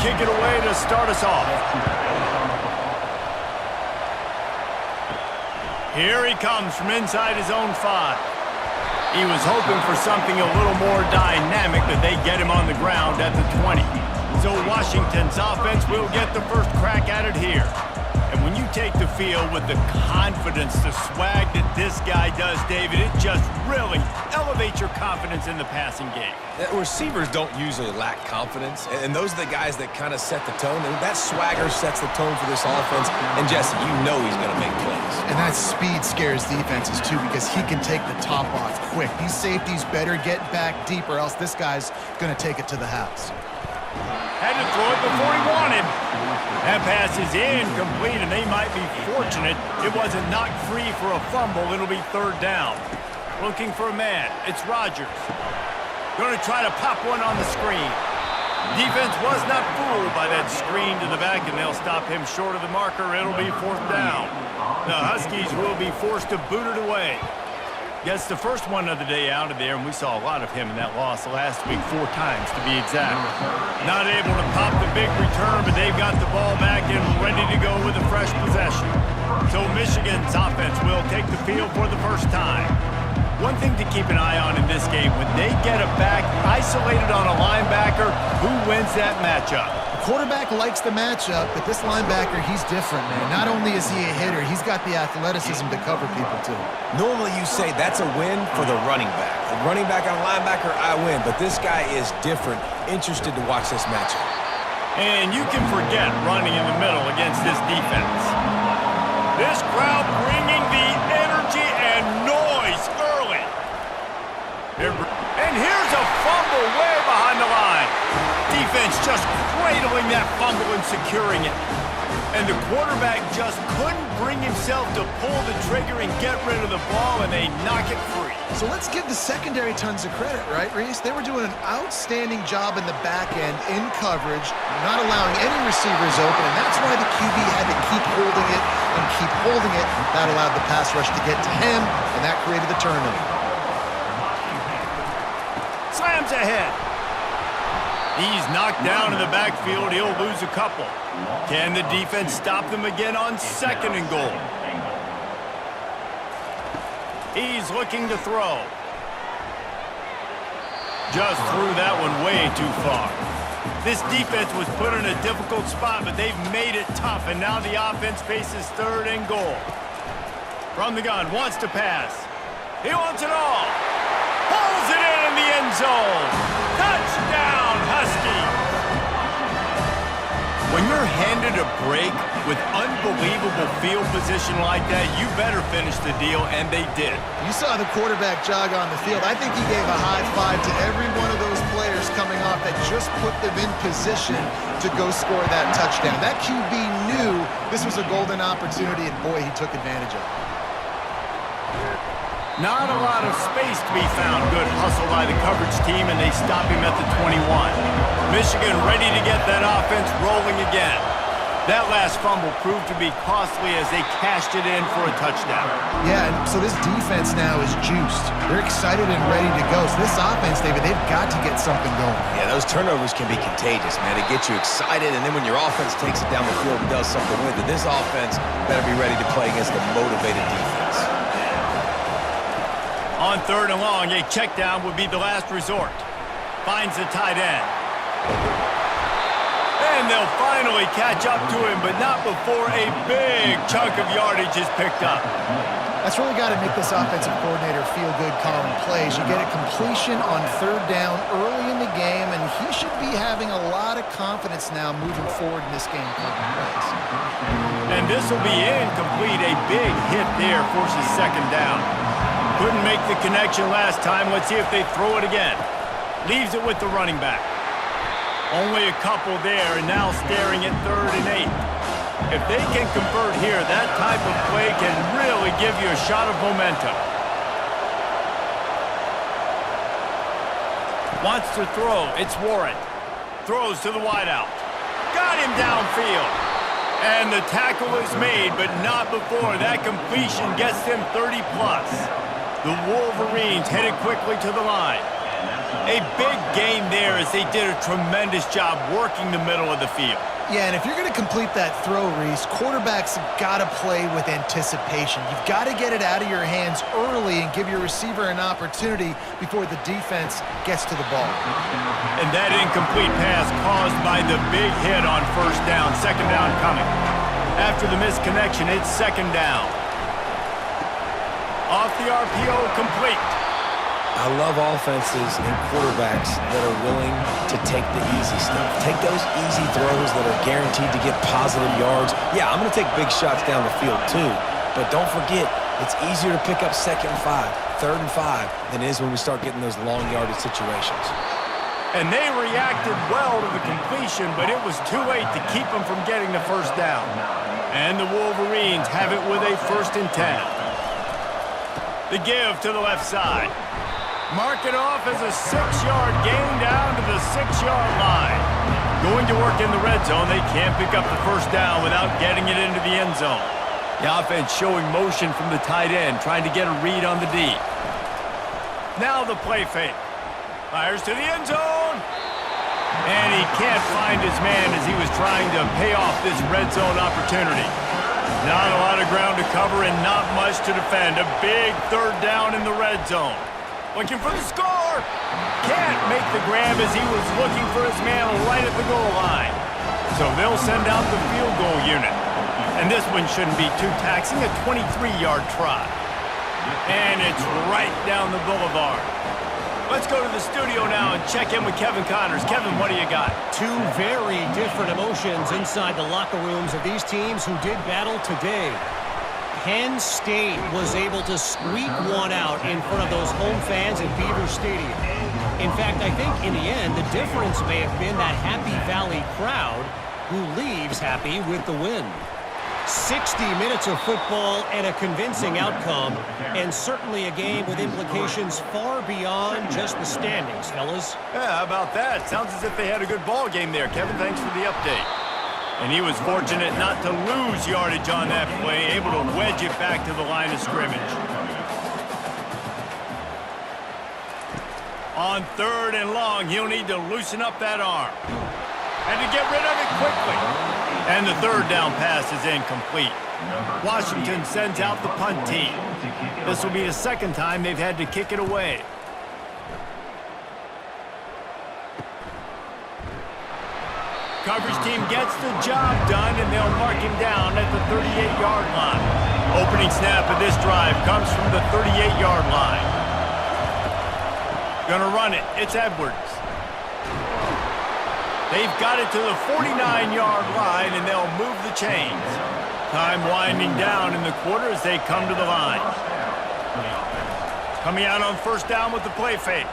kick it away to start us off. Here he comes from inside his own 5. He was hoping for something a little more dynamic, but they get him on the ground at the 20. So Washington's offense will get the first crack at it here. And when you take the field with the confidence, the swag that this guy does, David, it just really elevates your confidence in the passing game. Receivers don't usually lack confidence, and those are the guys that kind of set the tone. And that swagger sets the tone for this offense. And, Jesse, you know he's going to make plays. And that speed scares defenses, too, because he can take the top off quick. These safeties better get back deep, or else this guy's going to take it to the house. Had to throw it before he wanted. That pass is incomplete, and they might be fortunate it wasn't knocked free for a fumble. It'll be 3rd down. Looking for a man. It's Rodgers. Going to try to pop one on the screen. Defense was not fooled by that screen to the back, and they'll stop him short of the marker. It'll be 4th down. The Huskies will be forced to boot it away. Gets the first one of the day out of there, and we saw a lot of him in that loss last week, 4 times to be exact. Not able to pop the big return, but they've got the ball back and ready to go with a fresh possession. So Michigan's offense will take the field for the first time. One thing to keep an eye on in this game, when they get a back isolated on a linebacker, who wins that matchup? Quarterback likes the matchup, but this linebacker, he's different, man. Not only is he a hitter, he's got the athleticism to cover people, too. Normally you say that's a win for the running back. The running back on a linebacker, I win. But this guy is different. Interested to watch this matchup. And you can forget running in the middle against this defense. This crowd bringing the energy and noise early. And here's a fumble way behind the line. Defense just cradling that fumble and securing it. And the quarterback just couldn't bring himself to pull the trigger and get rid of the ball, and they knock it free. So let's give the secondary tons of credit, right, Reese? They were doing an outstanding job in the back end, in coverage, not allowing any receivers open, and that's why the QB had to keep holding it and keep holding it. That allowed the pass rush to get to him, and that created the turnover. Slams ahead. He's knocked down in the backfield. He'll lose a couple. Can the defense stop them again on 2nd and goal? He's looking to throw. Just threw that one way too far. This defense was put in a difficult spot, but they've made it tough, and now the offense faces 3rd and goal. From the gun, wants to pass. He wants it all. Pulls it in the end zone. Touchdown, Huskies. When you're handed a break with unbelievable field position like that, you better finish the deal, and they did. You saw the quarterback jog on the field. I think he gave a high five to every one of those players coming off that just put them in position to go score that touchdown. That QB knew this was a golden opportunity, and boy, he took advantage of it. Not a lot of space to be found. Good hustle by the coverage team, and they stop him at the 21. Michigan ready to get that offense rolling again. That last fumble proved to be costly as they cashed it in for a touchdown. Yeah, and so this defense now is juiced. They're excited and ready to go. So this offense, David, they've got to get something going. Yeah, those turnovers can be contagious, man. They get you excited, and then when your offense takes it down the field and does something with it, this offense better be ready to play against a motivated defense. On 3rd and long, a check down would be the last resort. Finds the tight end. And they'll finally catch up to him, but not before a big chunk of yardage is picked up. That's really got to make this offensive coordinator feel good calling plays. You get a completion on 3rd down early in the game, and he should be having a lot of confidence now moving forward in this game. And this will be incomplete. A big hit there forces 2nd down. Couldn't make the connection last time. Let's see if they throw it again. Leaves it with the running back. Only a couple there, and now staring at 3rd and 8. If they can convert here, that type of play can really give you a shot of momentum. Wants to throw. It's Warren. Throws to the wideout. Got him downfield. And the tackle is made, but not before that completion gets them 30+. The Wolverines headed quickly to the line. A big gain there as they did a tremendous job working the middle of the field. Yeah, and if you're going to complete that throw, Reese, quarterbacks have got to play with anticipation. You've got to get it out of your hands early and give your receiver an opportunity before the defense gets to the ball. And that incomplete pass caused by the big hit on first down. Second down coming. After the misconnection, it's second down. Off the RPO, complete. I love offenses and quarterbacks that are willing to take the easy stuff. Take those easy throws that are guaranteed to get positive yards. Yeah, I'm going to take big shots down the field too. But don't forget, it's easier to pick up 2nd and 5, 3rd and 5 than it is when we start getting those long yardage situations. And they reacted well to the completion, but it was too late to keep them from getting the first down. And the Wolverines have it with a 1st and 10. The give to the left side. Mark it off as a 6-yard gain down to the 6-yard line. Going to work in the red zone, they can't pick up the first down without getting it into the end zone. The offense showing motion from the tight end, trying to get a read on the D. Now the play fake. Fires to the end zone. And he can't find his man as he was trying to pay off this red zone opportunity. Not a lot of ground to cover and not much to defend. A big 3rd down in the red zone. Looking for the score. Can't make the grab as he was looking for his man right at the goal line. So they'll send out the field goal unit. And this one shouldn't be too taxing, a 23-yard try. And it's right down the boulevard. Let's go to the studio now and check in with Kevin Connors. Kevin, what do you got? Two very different emotions inside the locker rooms of these teams who did battle today. Penn State was able to squeak one out in front of those home fans at Beaver Stadium. In fact, I think in the end, the difference may have been that Happy Valley crowd who leaves happy with the win. 60 minutes of football and a convincing outcome, and certainly a game with implications far beyond just the standings, fellas. Yeah, how about that? Sounds as if they had a good ball game there. Kevin, thanks for the update. And he was fortunate not to lose yardage on that play, able to wedge it back to the line of scrimmage. On 3rd and long, he'll need to loosen up that arm. And to get rid of it quickly. And the 3rd down pass is incomplete. Washington sends out the punt team. This will be the 2nd time they've had to kick it away. Coverage team gets the job done, and they'll mark him down at the 38-yard line. Opening snap of this drive comes from the 38-yard line. Gonna run it. It's Edwards. They've got it to the 49-yard line, and they'll move the chains. Time winding down in the quarter as they come to the line. Coming out on 1st down with the play fake.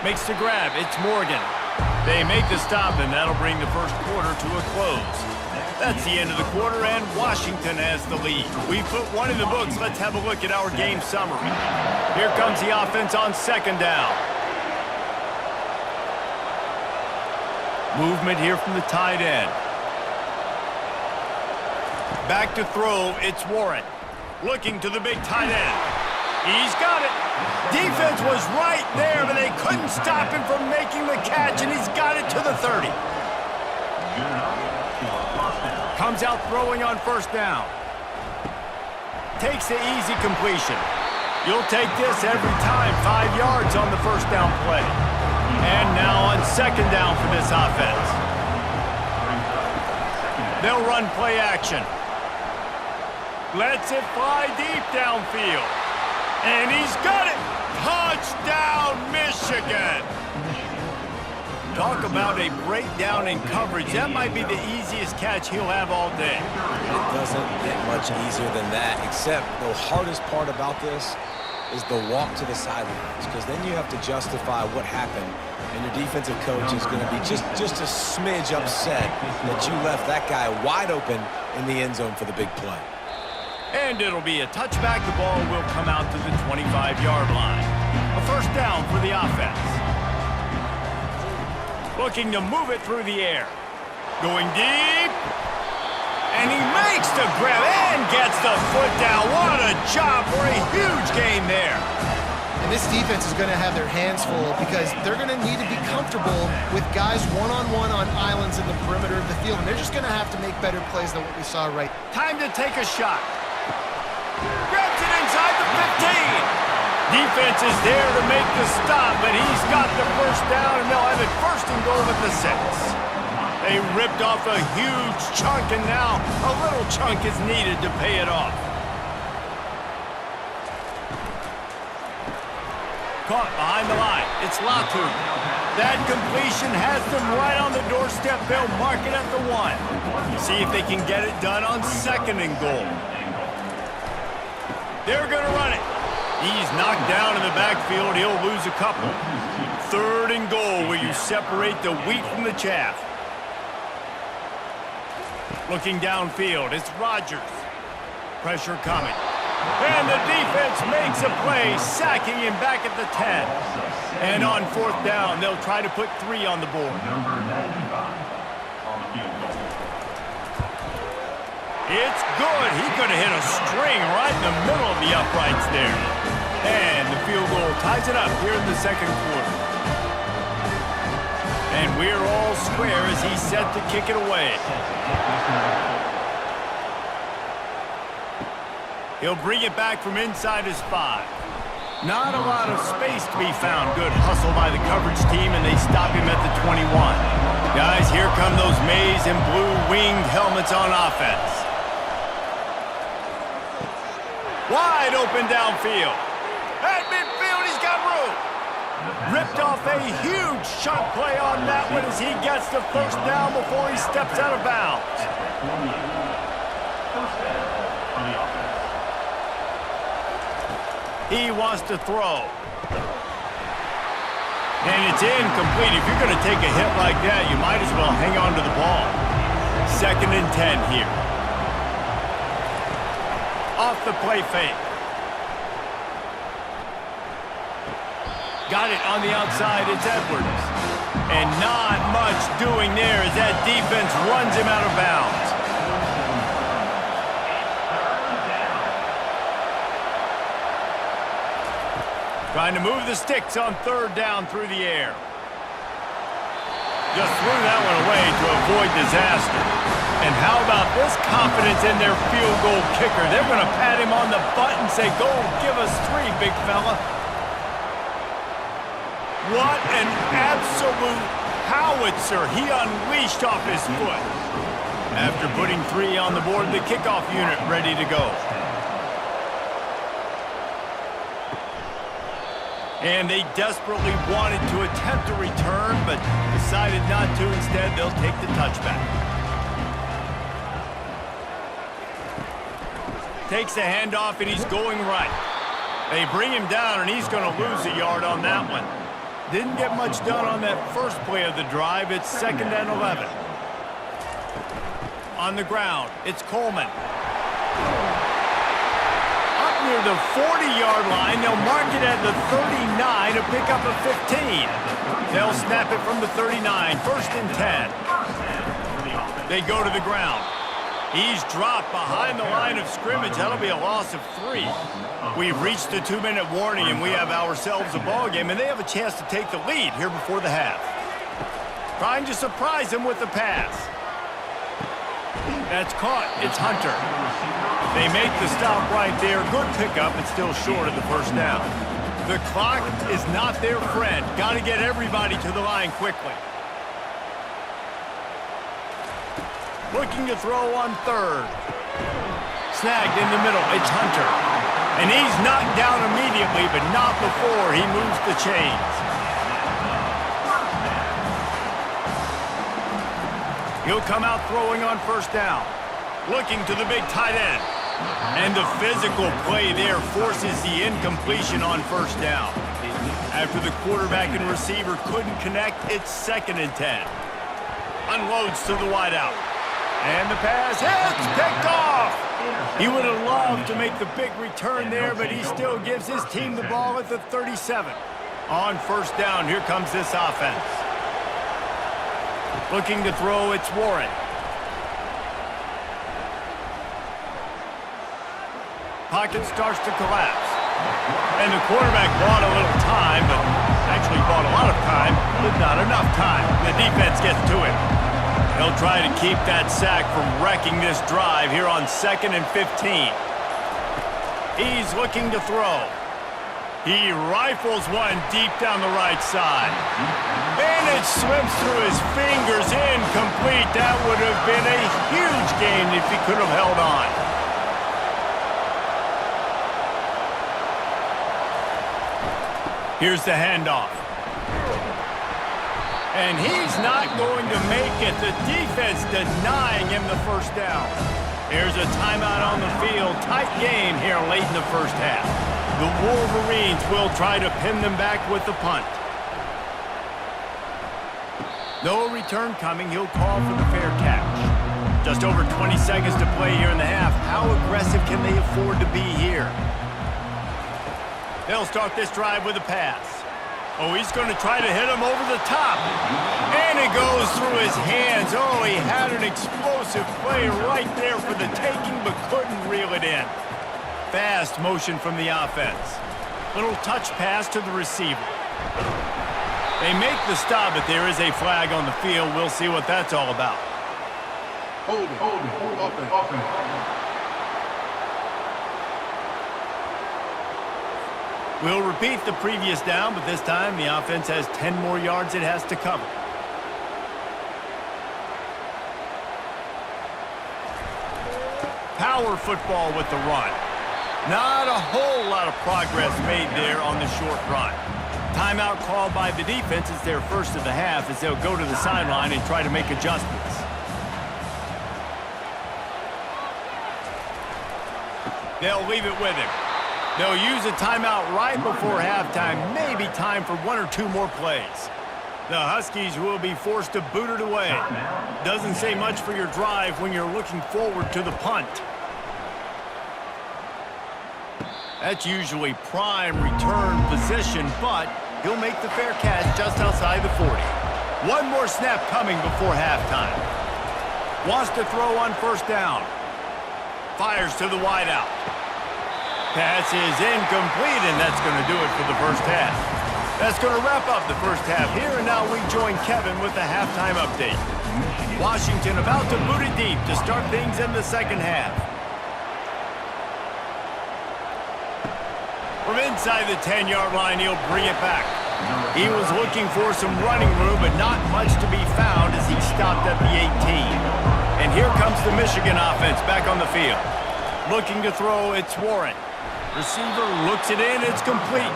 Makes the grab. It's Morgan. They make the stop, and that'll bring the first quarter to a close. That's the end of the quarter, and Washington has the lead. We put one in the books. Let's have a look at our game summary. Here comes the offense on 2nd down. Movement here from the tight end. Back to throw. It's Warren. Looking to the big tight end. He's got it. Defense was right there, but they couldn't stop him from making the catch, and he's got it to the 30. Comes out throwing on 1st down. Takes the easy completion. You'll take this every time. 5 yards on the 1st down play. And now on 2nd down for this offense. They'll run play action. Lets it fly deep downfield. And he's got it! Touchdown, Michigan! Talk about a breakdown in coverage. That might be the easiest catch he'll have all day. It doesn't get much easier than that, except the hardest part about this is the walk to the sidelines, because then you have to justify what happened, and your defensive coach is going to be just a smidge upset that you left that guy wide open in the end zone for the big play. And it'll be a touchback. The ball will come out to the 25-yard line. A 1st down for the offense. Looking to move it through the air. Going deep. And he makes the grab and gets the foot down. What a job for a huge gain there. And this defense is going to have their hands full because they're going to need to be comfortable with guys one-on-one on islands in the perimeter of the field. And they're just going to have to make better plays than what we saw right. Time to take a shot. Grabs it inside the 15. Defense is there to make the stop, but he's got the first down, and they'll have it first and goal at the 6. They ripped off a huge chunk, and now a little chunk is needed to pay it off. Caught behind the line. It's Latu. That completion has them right on the doorstep. They'll mark it at the 1. See if they can get it done on 2nd and goal. They're going to run it. He's knocked down in the backfield. He'll lose a couple. 3rd and goal where you separate the wheat from the chaff. Looking downfield, it's Rodgers. Pressure coming. And the defense makes a play, sacking him back at the 10. And on 4th down, they'll try to put 3 on the board. It's good. He could have hit a string right in the middle of the uprights there. And the field goal ties it up here in the 2nd quarter. And we're all square as he's set to kick it away. He'll bring it back from inside his 5. Not a lot of space to be found. Good hustle by the coverage team, and they stop him at the 21. Guys, here come those maize and blue winged helmets on offense. Wide open downfield. At midfield, he's got room. Ripped off a huge chunk play on that one as he gets the first down before he steps out of bounds. He wants to throw. And it's incomplete. If you're going to take a hit like that, you might as well hang on to the ball. 2nd and 10 here. Off the play fake. Got it on the outside. It's Edwards. And not much doing there as that defense runs him out of bounds. Trying to move the sticks on 3rd down through the air. Just threw that one away to avoid disaster. And how about this confidence in their field goal kicker? They're going to pat him on the butt and say, go give us 3, big fella. What an absolute howitzer he unleashed off his foot. After putting 3 on the board, the kickoff unit ready to go. And they desperately wanted to attempt a return, but decided not to. Instead, they'll take the touchback. Takes the handoff, and he's going right. They bring him down, and he's going to lose a yard on that one. Didn't get much done on that first play of the drive. It's 2nd and 11. On the ground, it's Coleman. Up near the 40-yard line, they'll mark it at the 39 to pick up a 15. They'll snap it from the 39, 1st and 10. They go to the ground. He's dropped behind the line of scrimmage. That'll be a loss of 3. We've reached the 2-minute warning, and we have ourselves a ball game, and they have a chance to take the lead here before the half. Trying to surprise him with the pass. That's caught. It's Hunter. They make the stop right there. Good pickup, but still short of the first down. The clock is not their friend. Got to get everybody to the line quickly. Looking to throw on 3rd. Snagged in the middle. It's Hunter. And he's knocked down immediately, but not before he moves the chains. He'll come out throwing on 1st down. Looking to the big tight end. And the physical play there forces the incompletion on 1st down. After the quarterback and receiver couldn't connect, it's 2nd and 10. Unloads to the wideout. And the pass hits, picked off. He would have loved to make the big return there, but he still gives his team the ball at the 37. On 1st down, here comes this offense. Looking to throw, it's Warren. pocket starts to collapse. And the quarterback bought a little time, but actually bought a lot of time, but not enough time. The defense gets to him. He'll try to keep that sack from wrecking this drive here on 2nd and 15. He's looking to throw. He rifles one deep down the right side. And it slips through his fingers, incomplete. That would have been a huge gain if he could have held on. Here's the handoff. And he's not going to make it. The defense denying him the first down. Here's a timeout on the field. Tight game here late in the first half. The Wolverines will try to pin them back with the punt. No return coming. He'll call for the fair catch. Just over 20 seconds to play here in the half. How aggressive can they afford to be here? They'll start this drive with a pass. Oh, he's going to try to hit him over the top. And it goes through his hands. Oh, he had an explosive play right there for the taking, but couldn't reel it in. Fast motion from the offense. Little touch pass to the receiver. They make the stop, but there is a flag on the field. We'll see what that's all about. Hold it. Offense. We'll repeat the previous down, but this time the offense has 10 more yards it has to cover. Power football with the run. Not a whole lot of progress made there on the short run. Timeout called by the defense is their first of the half as they'll go to the sideline and try to make adjustments. They'll leave it with him. They'll use a timeout right before halftime, maybe time for one or two more plays. The Huskies will be forced to boot it away. Doesn't say much for your drive when you're looking forward to the punt. That's usually prime return position, but he'll make the fair catch just outside the 40. One more snap coming before halftime. Wants to throw on first down. Fires to the wideout. Pass is incomplete, and that's going to do it for the first half. That's going to wrap up the first half here, and now we join Kevin with the halftime update. Washington about to boot it deep to start things in the second half. From inside the 10-yard line, he'll bring it back. He was looking for some running room, but not much to be found as he stopped at the 18. And here comes the Michigan offense back on the field. Looking to throw, it's Warren. Receiver looks it in, it's complete.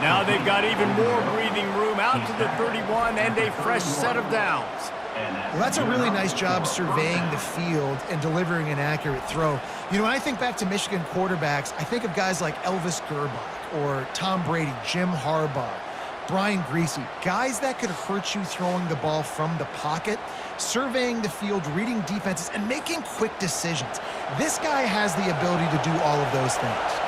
Now they've got even more breathing room out to the 31 and a fresh set of downs. Well, that's a really nice job surveying the field and delivering an accurate throw. You know, when I think back to Michigan quarterbacks, I think of guys like Elvis Gerbach or Tom Brady, Jim Harbaugh, Brian Greasy, guys that could hurt you throwing the ball from the pocket, surveying the field, reading defenses, and making quick decisions. This guy has the ability to do all of those things.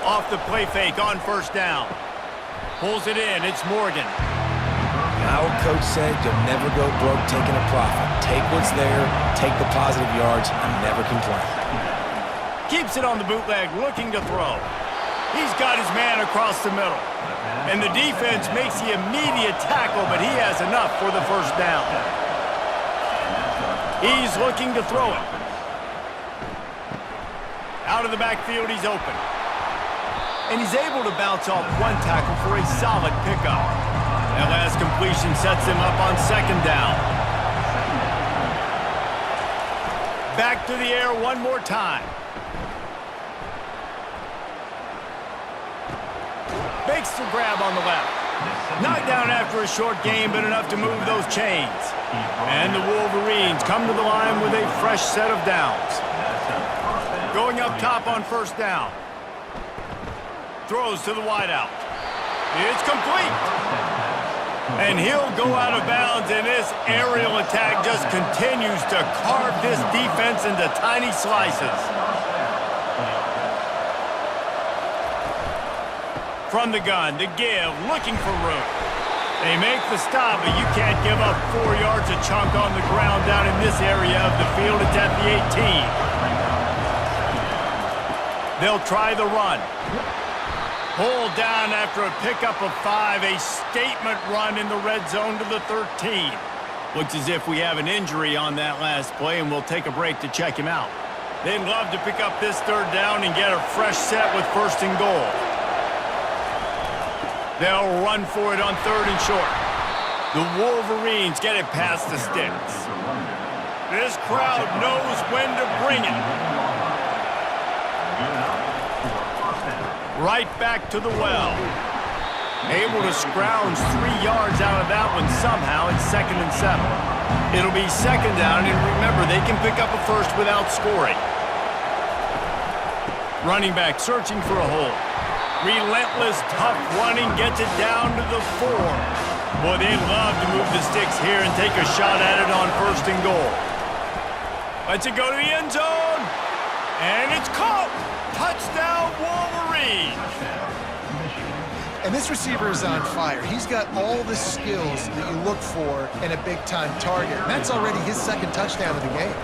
Off the play fake on first down. Pulls it in, it's Morgan. Our coach said you'll never go broke taking a profit. Take what's there, take the positive yards, and never complain. Keeps it on the bootleg, looking to throw. He's got his man across the middle. And the defense makes the immediate tackle, but he has enough for the first down. He's looking to throw it. Out of the backfield, he's open. And he's able to bounce off one tackle for a solid pickup. That last completion sets him up on second down. Back to the air one more time. Makes the grab on the left. Knocked down after a short game, but enough to move those chains. And the Wolverines come to the line with a fresh set of downs. Going up top on first down. Throws to the wideout. It's complete. And he'll go out of bounds, and this aerial attack just continues to carve this defense into tiny slices. From the gun, the give, looking for room. They make the stop, but you can't give up 4 yards a chunk on the ground down in this area of the field. It's at the 18. They'll try the run. Pulled down after a pickup of 5, a statement run in the red zone to the 13. Looks as if we have an injury on that last play, and we'll take a break to check him out. They'd love to pick up this third down and get a fresh set with 1st and goal. They'll run for it on 3rd and short. The Wolverines get it past the sticks. This crowd knows when to bring it. Right back to the well. Able to scrounge 3 yards out of that one somehow. It's 2nd and 7. It'll be 2nd down, and remember, they can pick up a first without scoring. Running back searching for a hole. Relentless, tough running gets it down to the 4. Boy, they'd love to move the sticks here and take a shot at it on 1st and goal. Lets it go to the end zone. And it's caught. Touchdown, Wolverines. And this receiver is on fire. He's got all the skills that you look for in a big-time target. And that's already his 2nd touchdown of the game.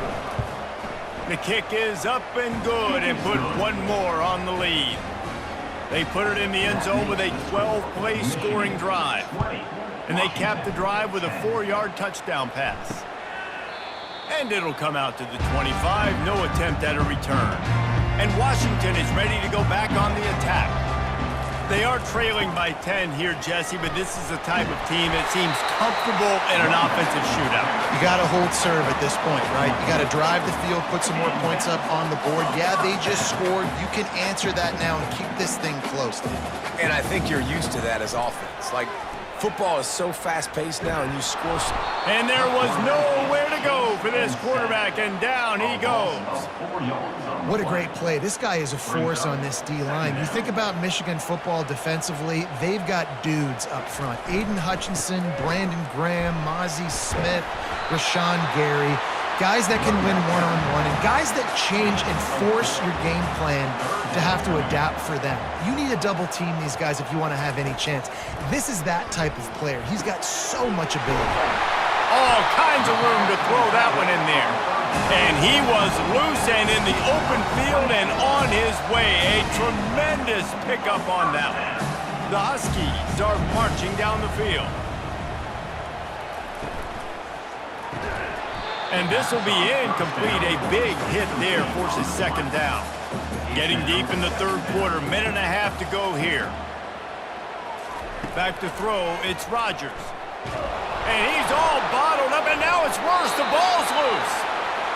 The kick is up and good and put one more on the lead. They put it in the end zone with a 12-play scoring drive. And they cap the drive with a 4-yard touchdown pass. And it'll come out to the 25. No attempt at a return. And Washington is ready to go back on the attack. They are trailing by 10 here, Jesse, but this is the type of team that seems comfortable in an offensive shootout. You got to hold serve at this point, right? You got to drive the field, put some more points up on the board. Yeah, they just scored. You can answer that now and keep this thing close. And I think you're used to that as offense. Like, football is so fast-paced now, and you score so... And there was nowhere to go for this quarterback, and down he goes. What a great play. This guy is a force on this D-line. You think about Michigan football defensively, they've got dudes up front. Aiden Hutchinson, Brandon Graham, Mozzie Smith, Rashawn Gary. Guys that can win one-on-one and guys that change and force your game plan to have to adapt for them. You need to double team these guys if you want to have any chance. This is that type of player. He's got so much ability. All kinds of room to throw that one in there. And he was loose and in the open field and on his way. A tremendous pickup on that one. The Huskies are marching down the field. And this will be incomplete. A big hit there forces 2nd down. Getting deep in the 3rd quarter. Minute and a half to go here. Back to throw. It's Rodgers. And he's all bottled up, and now it's worse. The ball's loose.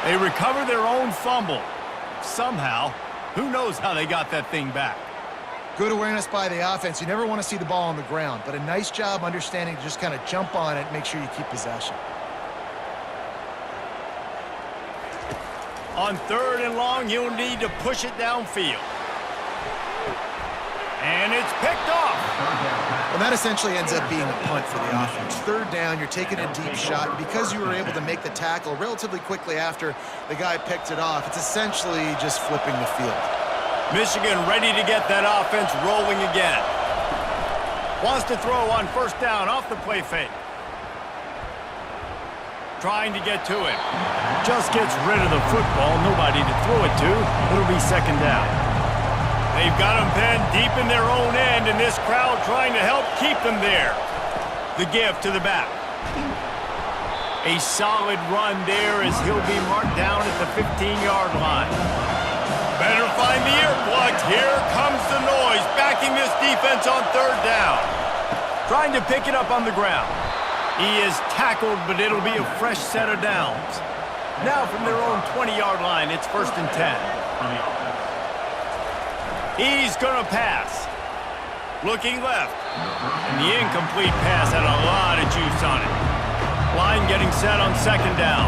They recover their own fumble. Somehow, who knows how they got that thing back. Good awareness by the offense. You never want to see the ball on the ground, but a nice job understanding to just kind of jump on it and make sure you keep possession. On 3rd and long, you'll need to push it downfield. And it's picked off. Well, that essentially ends up being a punt for the offense. 3rd down, you're taking a deep shot. Because you were able to make the tackle relatively quickly after the guy picked it off, it's essentially just flipping the field. Michigan ready to get that offense rolling again. Wants to throw on 1st down off the play fake. Trying to get to it. Just gets rid of the football. Nobody to throw it to. It'll be 2nd down. They've got them pinned deep in their own end, and this crowd trying to help keep them there. The give to the back. A solid run there as he'll be marked down at the 15-yard line. Better find the earplugs. Here comes the noise, backing this defense on 3rd down. Trying to pick it up on the ground. He is tackled, but it'll be a fresh set of downs. Now from their own 20-yard line, it's 1st and 10. He's going to pass. Looking left. And the incomplete pass had a lot of juice on it. Line getting set on 2nd down.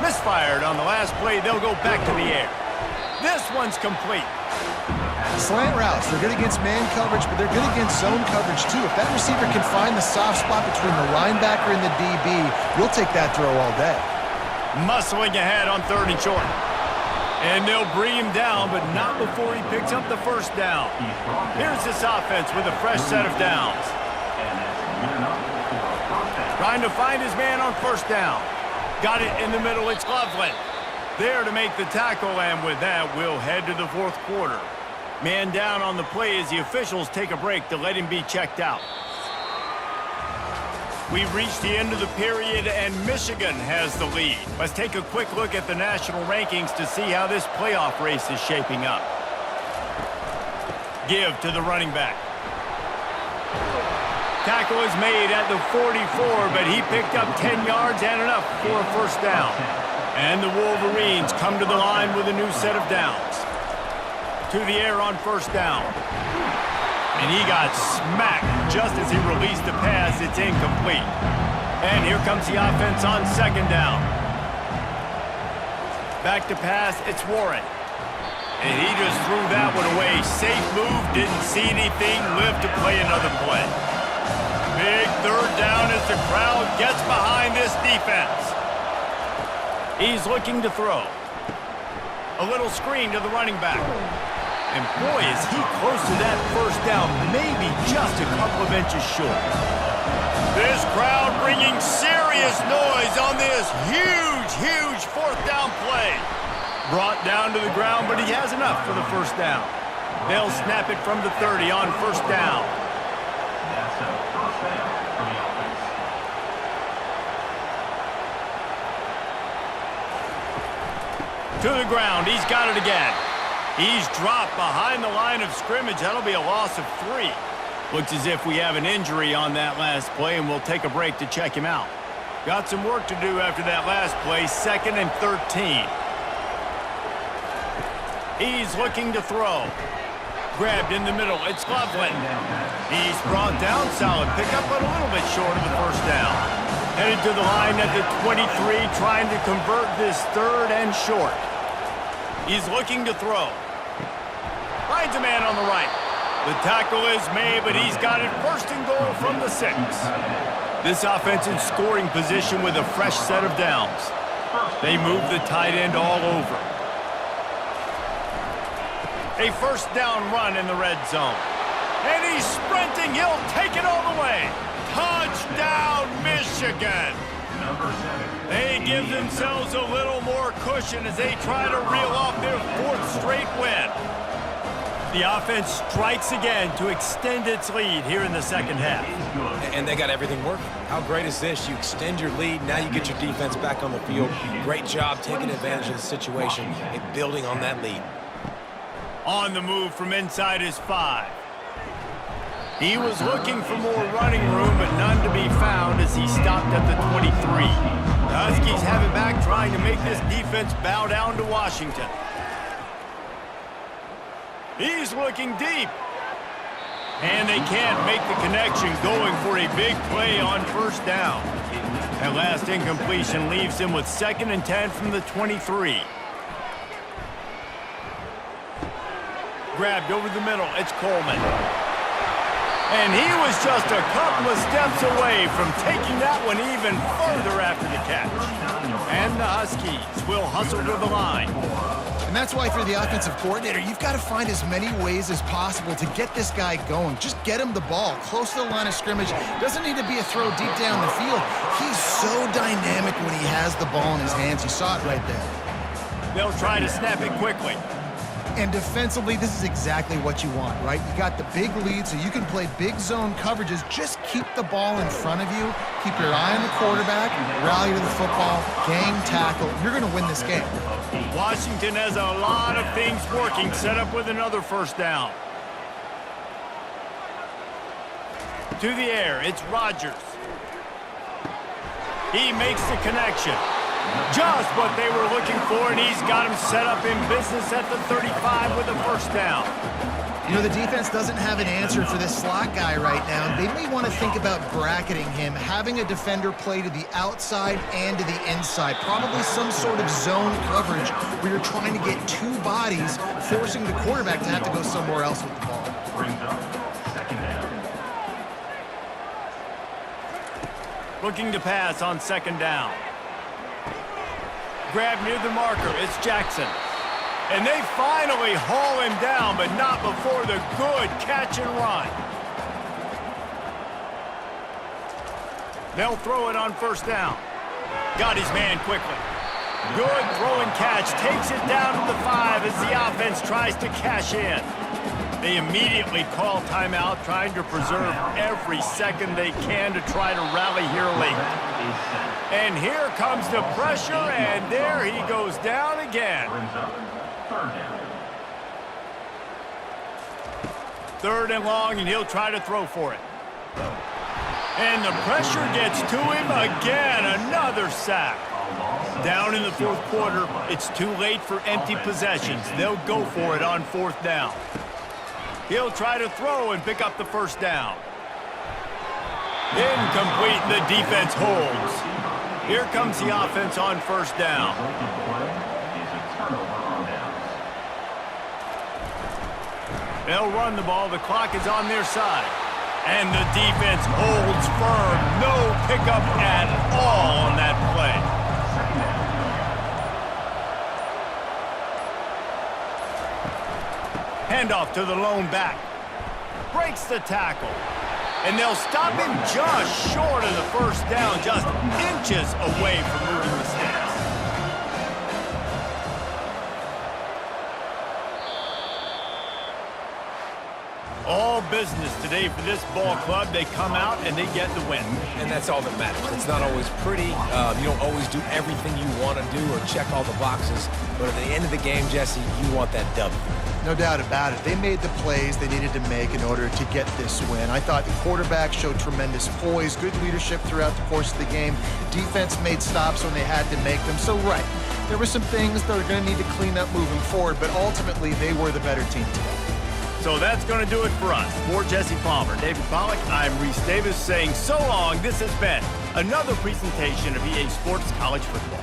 Misfired on the last play. They'll go back to the air. This one's complete. Slant routes, they're good against man coverage, but they're good against zone coverage too. If that receiver can find the soft spot between the linebacker and the DB, you'll take that throw all day. Muscling ahead on 3rd and short. And they'll bring him down, but not before he picks up the first down. Here's this offense with a fresh set of downs. Trying to find his man on first down. Got it in the middle, it's Loveland. There to make the tackle, and with that, we'll head to the fourth quarter. Man down on the play as the officials take a break to let him be checked out. We've reached the end of the period, and Michigan has the lead. Let's take a quick look at the national rankings to see how this playoff race is shaping up. Give to the running back. Tackle is made at the 44, but he picked up 10 yards and enough for a first down. And the Wolverines come to the line with a new set of downs. To the air on first down. And he got smacked just as he released the pass. It's incomplete. And here comes the offense on second down. Back to pass, it's Warren. And he just threw that one away. Safe move, didn't see anything, lived to play another play. Big third down as the crowd gets behind this defense. He's looking to throw. A little screen to the running back. And boy, is he close to that first down, maybe just a couple of inches short. This crowd bringing serious noise on this huge fourth down play. Brought down to the ground, but he has enough for the first down. They'll snap it from the 30 on first down. To the ground, he's got it again. He's dropped behind the line of scrimmage. That'll be a loss of 3. Looks as if we have an injury on that last play, and we'll take a break to check him out. Got some work to do after that last play, 2nd and 13. He's looking to throw. Grabbed in the middle, it's Loveland. He's brought down, solid pickup, but a little bit short of the first down. Headed to the line at the 23, trying to convert this 3rd and short. He's looking to throw. Finds a man on the right. The tackle is made, but he's got it 1st and goal from the 6. This offense in scoring position with a fresh set of downs. They move the tight end all over. A first down run in the red zone. And he's sprinting. He'll take it all the way. Touchdown, Michigan. They give themselves a little more cushion as they try to reel off their 4th straight win. The offense strikes again to extend its lead here in the second half. And they got everything working. How great is this? You extend your lead, now you get your defense back on the field. Great job taking advantage of the situation and building on that lead. On the move from inside his 5. He was looking for more running room, but none to be found as he stopped at the 23. The Huskies have it back, trying to make this defense bow down to Washington. He's looking deep. And they can't make the connection, going for a big play on first down. That last incompletion leaves him with 2nd and 10 from the 23. Grabbed over the middle, it's Coleman. And he was just a couple of steps away from taking that one even further after the catch. And the Huskies will hustle to the line. And that's why, if you're the offensive coordinator, you've got to find as many ways as possible to get this guy going. Just get him the ball close to the line of scrimmage. Doesn't need to be a throw deep down the field. He's so dynamic when he has the ball in his hands. You saw it right there. They'll try to snap it quickly. And defensively, this is exactly what you want, right? You got the big lead, so you can play big zone coverages. Just keep the ball in front of you. Keep your eye on the quarterback. Rally to the football. Gang tackle. You're going to win this game. Washington has a lot of things working. Set up with another first down. To the air, it's Rodgers. He makes the connection. Just what they were looking for, and he's got him set up in business at the 35 with a first down. You know, the defense doesn't have an answer for this slot guy right now. They may want to think about bracketing him, having a defender play to the outside and to the inside. Probably some sort of zone coverage where you're trying to get 2 bodies, forcing the quarterback to have to go somewhere else with the ball. Looking to pass on second down. Grab near the marker, it's Jackson. And they finally haul him down, but not before the good catch and run. They'll throw it on first down. Got his man quickly. Good throw and catch. Takes it down to the 5 as the offense tries to cash in. They immediately call timeout, trying to preserve every second they can to try to rally here late. And here comes the pressure, and there he goes down again. Third and long, and he'll try to throw for it. And the pressure gets to him again. Another sack. Down in the fourth quarter, it's too late for empty possessions. They'll go for it on fourth down. He'll try to throw and pick up the first down. Incomplete, and the defense holds. Here comes the offense on first down. They'll run the ball. The clock is on their side. And the defense holds firm. No pickup at all on that play. Handoff to the lone back. Breaks the tackle. And they'll stop him just short of the first down, just inches away from moving the sticks. All business today for this ball club. They come out and they get the win. And that's all that matters. It's not always pretty. You don't always do everything you want to do or check all the boxes. But at the end of the game, Jesse, you want that W. No doubt about it. They made the plays they needed to make in order to get this win. I thought the quarterback showed tremendous poise, good leadership throughout the course of the game. Defense made stops when they had to make them. So, right, there were some things that are going to need to clean up moving forward, but ultimately they were the better team today. So that's going to do it for us. For Jesse Palmer, David Pollack, I'm Reese Davis saying so long. This has been another presentation of EA Sports College Football.